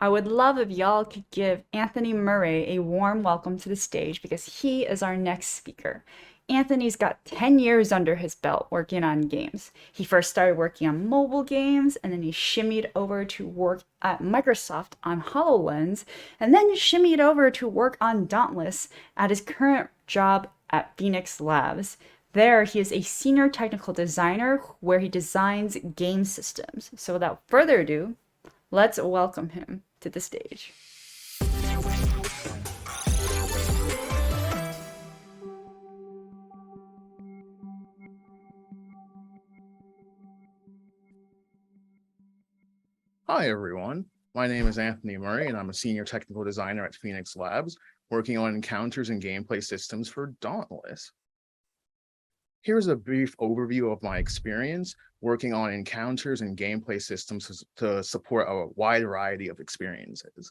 I would love if y'all could give Anthony Murray a warm welcome to the stage because he is our next speaker. Anthony's got 10 years under his belt working on games. He first started working on mobile games, and then he shimmied over to work at Microsoft on HoloLens, and then shimmied over to work on Dauntless at his current job at Phoenix Labs. There, he is a senior technical designer where he designs game systems. So without further ado, let's welcome him to the stage. Hi, everyone. My name is Anthony Murray, and I'm a senior technical designer at Phoenix Labs, working on encounters and gameplay systems for Dauntless. Here's a brief overview of my experience working on encounters and gameplay systems to support a wide variety of experiences.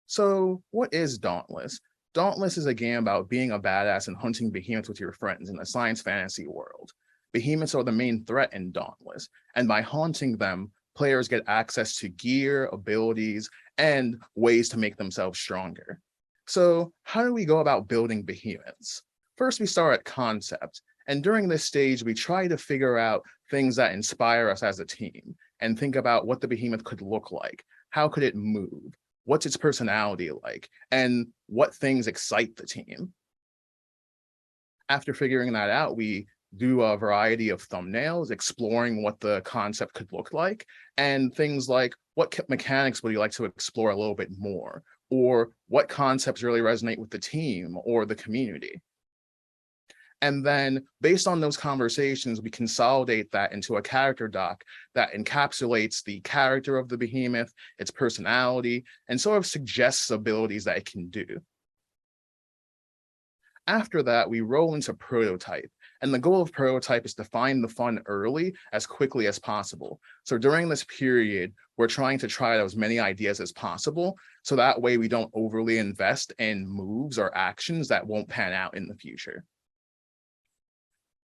So, what is Dauntless? Dauntless is a game about being a badass and hunting behemoths with your friends in a science fantasy world. Behemoths are the main threat in Dauntless, and by haunting them, players get access to gear, abilities, and ways to make themselves stronger. So, how do we go about building behemoths? First, we start at concept, and during this stage, we try to figure out things that inspire us as a team and think about what the behemoth could look like. How could it move? What's its personality like? And what things excite the team? After figuring that out, we do a variety of thumbnails exploring what the concept could look like, and things like what mechanics would you like to explore a little bit more, or what concepts really resonate with the team or the community. And then based on those conversations, we consolidate that into a character doc that encapsulates the character of the behemoth, its personality, and sort of suggests abilities that it can do. After that, we roll into prototype. And the goal of prototype is to find the fun early as quickly as possible. So during this period, we're trying to try out as many ideas as possible. So that way we don't overly invest in moves or actions that won't pan out in the future.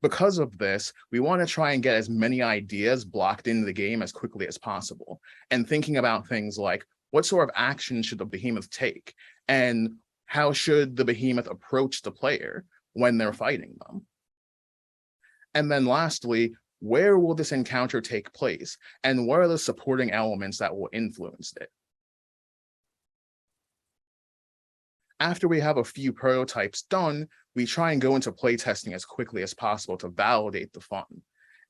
Because of this, we want to try and get as many ideas blocked into the game as quickly as possible. And thinking about things like, what sort of action should the behemoth take? And how should the behemoth approach the player when they're fighting them? And then lastly, where will this encounter take place? And what are the supporting elements that will influence it? After we have a few prototypes done, we try and go into playtesting as quickly as possible to validate the fun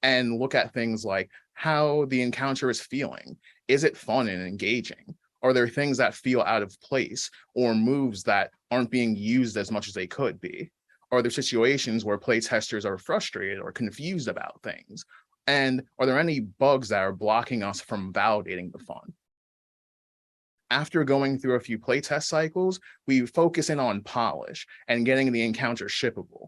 and look at things like how the encounter is feeling. Is it fun and engaging? Are there things that feel out of place or moves that aren't being used as much as they could be? Are there situations where playtesters are frustrated or confused about things? And are there any bugs that are blocking us from validating the fun? After going through a few playtest cycles, we focus in on polish and getting the encounter shippable.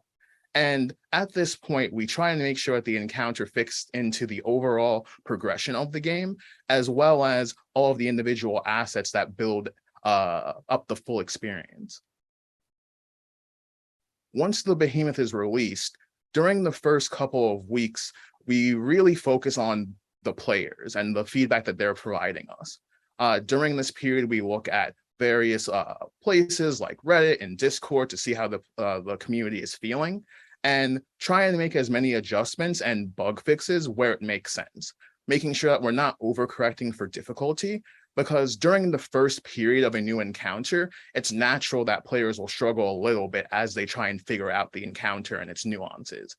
And at this point, we try and make sure that the encounter fits into the overall progression of the game, as well as all of the individual assets that build up the full experience. Once the behemoth is released, during the first couple of weeks, we really focus on the players and the feedback that they're providing us. During this period, we look at various places like Reddit and Discord to see how the community is feeling and try and make as many adjustments and bug fixes where it makes sense, making sure that we're not overcorrecting for difficulty, because during the first period of a new encounter, it's natural that players will struggle a little bit as they try and figure out the encounter and its nuances.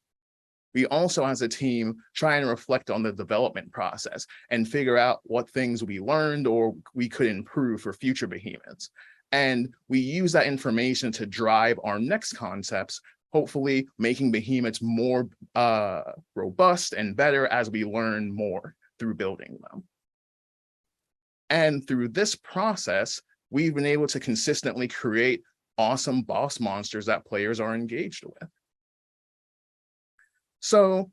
We also, as a team, try and reflect on the development process and figure out what things we learned or we could improve for future behemoths. And we use that information to drive our next concepts, hopefully making behemoths more robust and better as we learn more through building them. And through this process, we've been able to consistently create awesome boss monsters that players are engaged with. So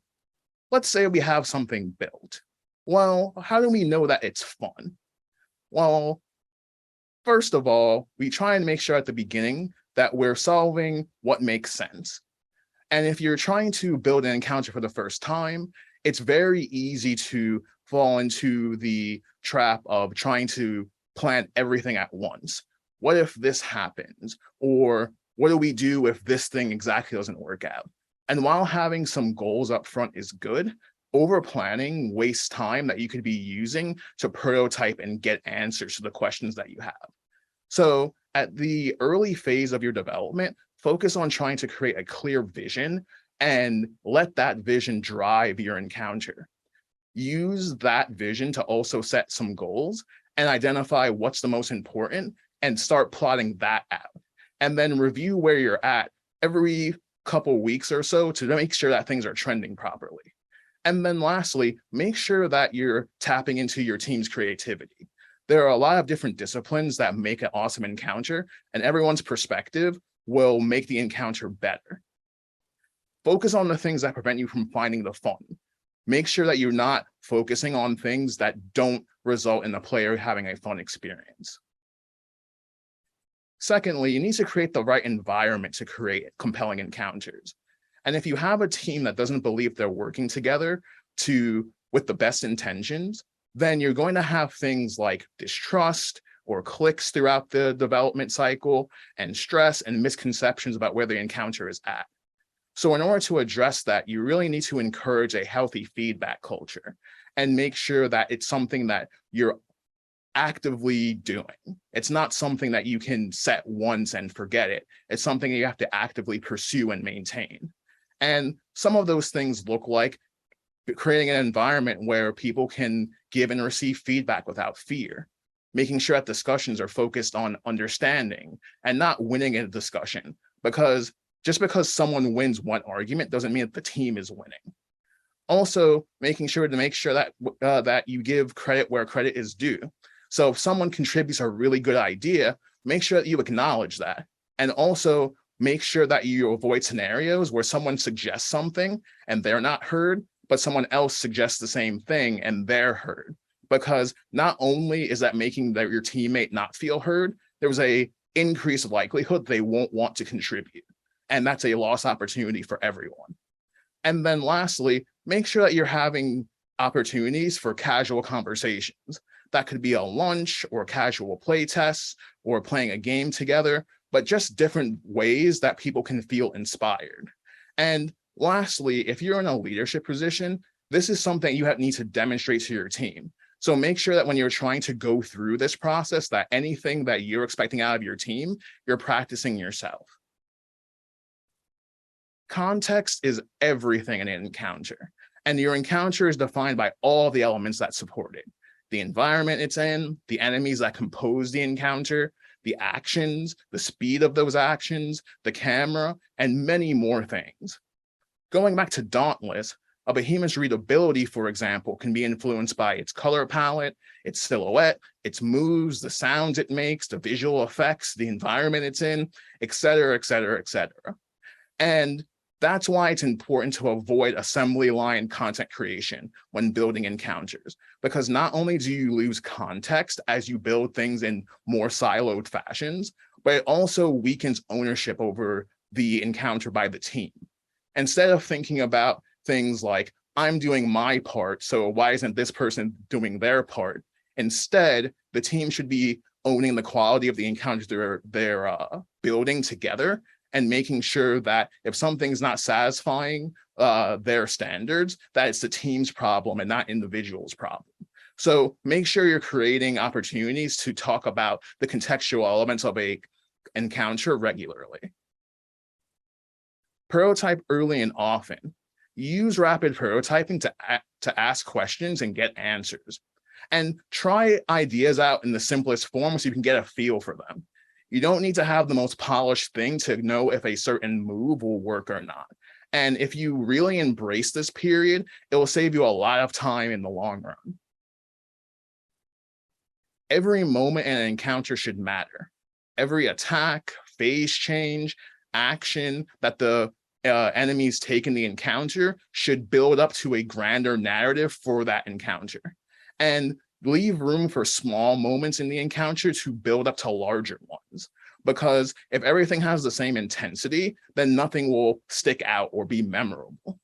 let's say we have something built. Well, how do we know that it's fun? Well, first of all, we try and make sure at the beginning that we're solving what makes sense. And if you're trying to build an encounter for the first time, it's very easy to fall into the trap of trying to plan everything at once. What if this happens? Or what do we do if this thing exactly doesn't work out? And while having some goals up front is good, over planning wastes time that you could be using to prototype and get answers to the questions that you have. So at the early phase of your development, focus on trying to create a clear vision and let that vision drive your encounter. Use that vision to also set some goals and identify what's the most important and start plotting that out. And then review where you're at every couple weeks or so to make sure that things are trending properly. And then lastly, make sure that you're tapping into your team's creativity. There are a lot of different disciplines that make an awesome encounter, and everyone's perspective will make the encounter better. Focus on the things that prevent you from finding the fun. Make sure that you're not focusing on things that don't result in the player having a fun experience. Secondly, you need to create the right environment to create compelling encounters. And if you have a team that doesn't believe they're working together with the best intentions, then you're going to have things like distrust or cliques throughout the development cycle, and stress and misconceptions about where the encounter is at. So in order to address that, you really need to encourage a healthy feedback culture and make sure that it's something that you're actively doing. It's not something that you can set once and forget it. It's something you have to actively pursue and maintain. And some of those things look like creating an environment where people can give and receive feedback without fear, making sure that discussions are focused on understanding and not winning a discussion, because just because someone wins one argument doesn't mean that the team is winning. Also, making sure that that you give credit where credit is due. So if someone contributes a really good idea, make sure that you acknowledge that. And also make sure that you avoid scenarios where someone suggests something and they're not heard, but someone else suggests the same thing and they're heard. Because not only is that making your teammate not feel heard, there's a increased likelihood they won't want to contribute. And that's a lost opportunity for everyone. And then lastly, make sure that you're having opportunities for casual conversations. That could be a lunch or casual play tests or playing a game together, but just different ways that people can feel inspired. And lastly, if you're in a leadership position, this is something you need to demonstrate to your team. So make sure that when you're trying to go through this process, that anything that you're expecting out of your team, you're practicing yourself. Context is everything in an encounter, and your encounter is defined by all the elements that support it. The environment it's in, the enemies that compose the encounter, the actions, the speed of those actions, the camera, and many more things. Going back to Dauntless, a behemoth's readability, for example, can be influenced by its color palette, its silhouette, its moves, the sounds it makes, the visual effects, the environment it's in, et cetera, et cetera, et cetera. And that's why it's important to avoid assembly line content creation when building encounters, because not only do you lose context as you build things in more siloed fashions, but it also weakens ownership over the encounter by the team. Instead of thinking about things like, I'm doing my part, so why isn't this person doing their part? Instead, the team should be owning the quality of the encounters they're building together, and making sure that if something's not satisfying their standards, that it's the team's problem and not individual's problem. So make sure you're creating opportunities to talk about the contextual elements of an encounter regularly. Prototype early and often. Use rapid prototyping to ask questions and get answers. And try ideas out in the simplest form so you can get a feel for them. You don't need to have the most polished thing to know if a certain move will work or not. And if you really embrace this period, it will save you a lot of time in the long run. Every moment in an encounter should matter. Every attack, phase change, action that the enemies take in the encounter should build up to a grander narrative for that encounter. And leave room for small moments in the encounter to build up to larger ones. Because if everything has the same intensity, then nothing will stick out or be memorable.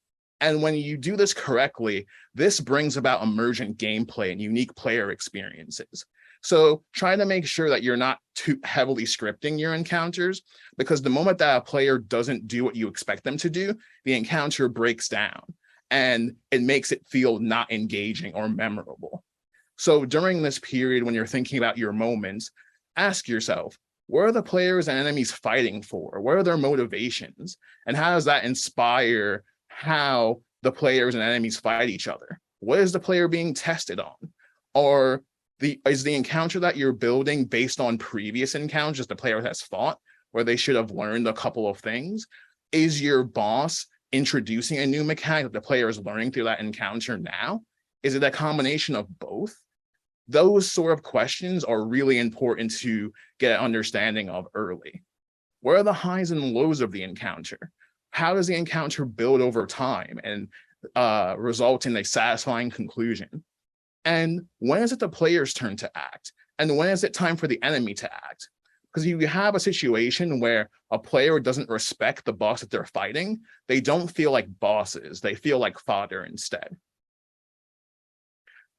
And when you do this correctly, this brings about emergent gameplay and unique player experiences. So try to make sure that you're not too heavily scripting your encounters, because the moment that a player doesn't do what you expect them to do, the encounter breaks down and it makes it feel not engaging or memorable. So during this period, when you're thinking about your moments, ask yourself, what are the players and enemies fighting for? What are their motivations? And how does that inspire how the players and enemies fight each other? What is the player being tested on? Or is the encounter that you're building based on previous encounters the player has fought, where they should have learned a couple of things? Is your boss introducing a new mechanic that the player is learning through that encounter now? Is it a combination of both? Those sort of questions are really important to get an understanding of early. What are the highs and lows of the encounter? How does the encounter build over time and result in a satisfying conclusion? And when is it the player's turn to act? And when is it time for the enemy to act? Because if you have a situation where a player doesn't respect the boss that they're fighting, they don't feel like bosses, they feel like fodder instead.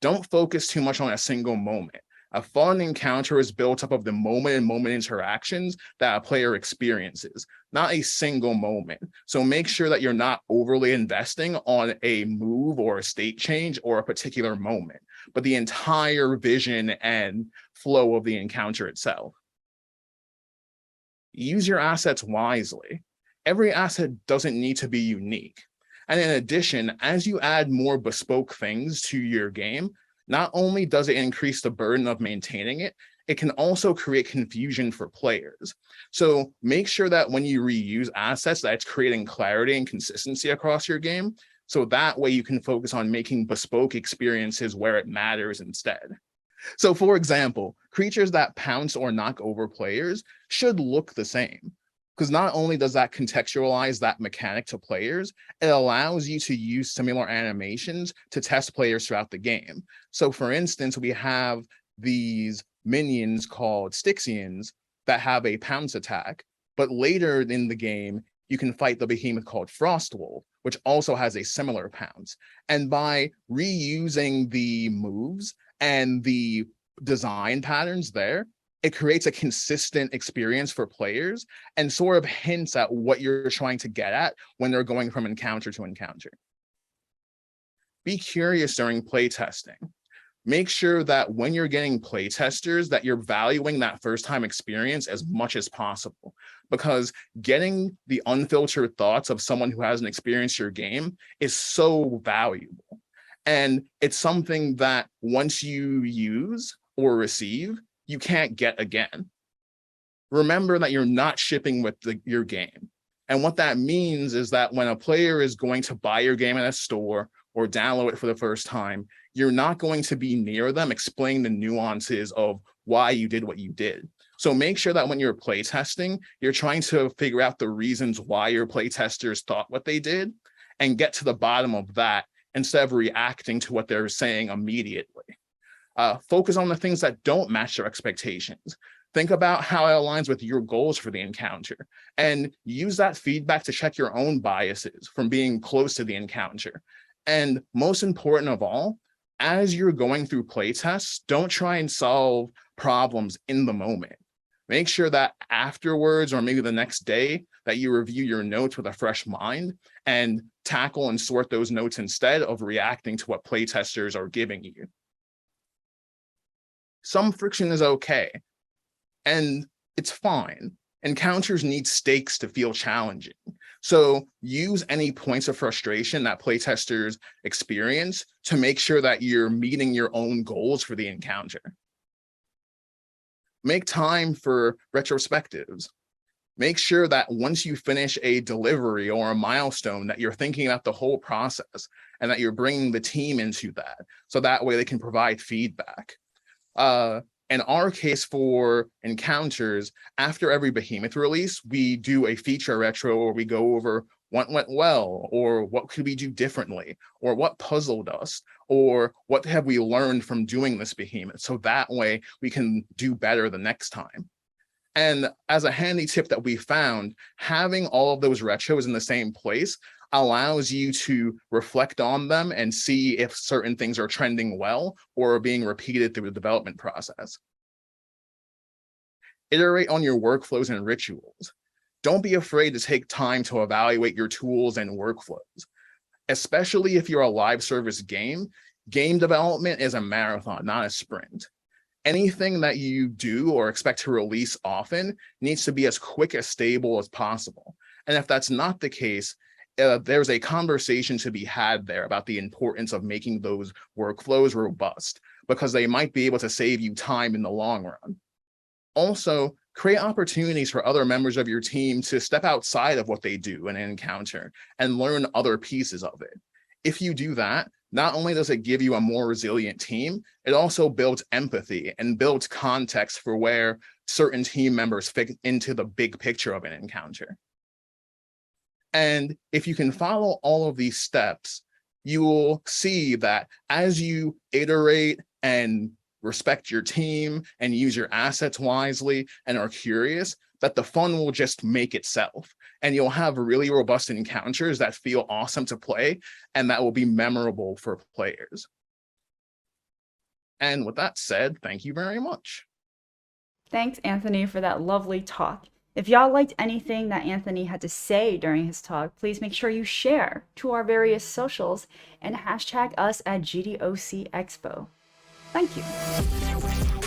Don't focus too much on a single moment. A fun encounter is built up of the moment and moment interactions that a player experiences, not a single moment. So make sure that you're not overly investing on a move or a state change or a particular moment, but the entire vision and flow of the encounter itself. Use your assets wisely. Every asset doesn't need to be unique. And in addition, as you add more bespoke things to your game, not only does it increase the burden of maintaining it, it can also create confusion for players. So make sure that when you reuse assets, that it's creating clarity and consistency across your game. So that way you can focus on making bespoke experiences where it matters instead. So for example, creatures that pounce or knock over players should look the same, because not only does that contextualize that mechanic to players, it allows you to use similar animations to test players throughout the game. So for instance, we have these minions called Styxians that have a pounce attack, but later in the game, you can fight the behemoth called Frostwolf, which also has a similar pounce. And by reusing the moves and the design patterns there, it creates a consistent experience for players and sort of hints at what you're trying to get at when they're going from encounter to encounter. Be curious during playtesting. Make sure that when you're getting playtesters that you're valuing that first-time experience as much as possible, because getting the unfiltered thoughts of someone who hasn't experienced your game is so valuable. And it's something that once you use or receive, you can't get again. Remember that you're not shipping with your game. And what that means is that when a player is going to buy your game in a store or download it for the first time, you're not going to be near them explaining the nuances of why you did what you did. So make sure that when you're playtesting, you're trying to figure out the reasons why your playtesters thought what they did and get to the bottom of that instead of reacting to what they're saying immediately. Focus on the things that don't match your expectations. Think about how it aligns with your goals for the encounter and use that feedback to check your own biases from being close to the encounter. And most important of all, as you're going through playtests, don't try and solve problems in the moment. Make sure that afterwards, or maybe the next day, that you review your notes with a fresh mind and tackle and sort those notes instead of reacting to what playtesters are giving you. Some friction is okay, and it's fine. Encounters need stakes to feel challenging. So use any points of frustration that playtesters experience to make sure that you're meeting your own goals for the encounter. Make time for retrospectives. Make sure that once you finish a delivery or a milestone, that you're thinking about the whole process and that you're bringing the team into that. So that way they can provide feedback. In our case for encounters, after every behemoth release, we do a feature retro where we go over what went well, or what could we do differently, or what puzzled us, or what have we learned from doing this behemoth. So that way we can do better the next time. And as a handy tip that we found, having all of those retros in the same place allows you to reflect on them and see if certain things are trending well or are being repeated through the development process. Iterate on your workflows and rituals. Don't be afraid to take time to evaluate your tools and workflows. Especially if you're a live service game, game development is a marathon, not a sprint. Anything that you do or expect to release often needs to be as quick and stable as possible. And if that's not the case, there's a conversation to be had there about the importance of making those workflows robust, because they might be able to save you time in the long run. Also, create opportunities for other members of your team to step outside of what they do in an encounter and learn other pieces of it. If you do that, not only does it give you a more resilient team, it also builds empathy and builds context for where certain team members fit into the big picture of an encounter. And if you can follow all of these steps, you will see that as you iterate and respect your team and use your assets wisely and are curious, that the fun will just make itself. And you'll have really robust encounters that feel awesome to play and that will be memorable for players. And with that said, thank you very much. Thanks, Anthony, for that lovely talk. If y'all liked anything that Anthony had to say during his talk, please make sure you share to our various socials and hashtag us at gdocExpo. Thank you.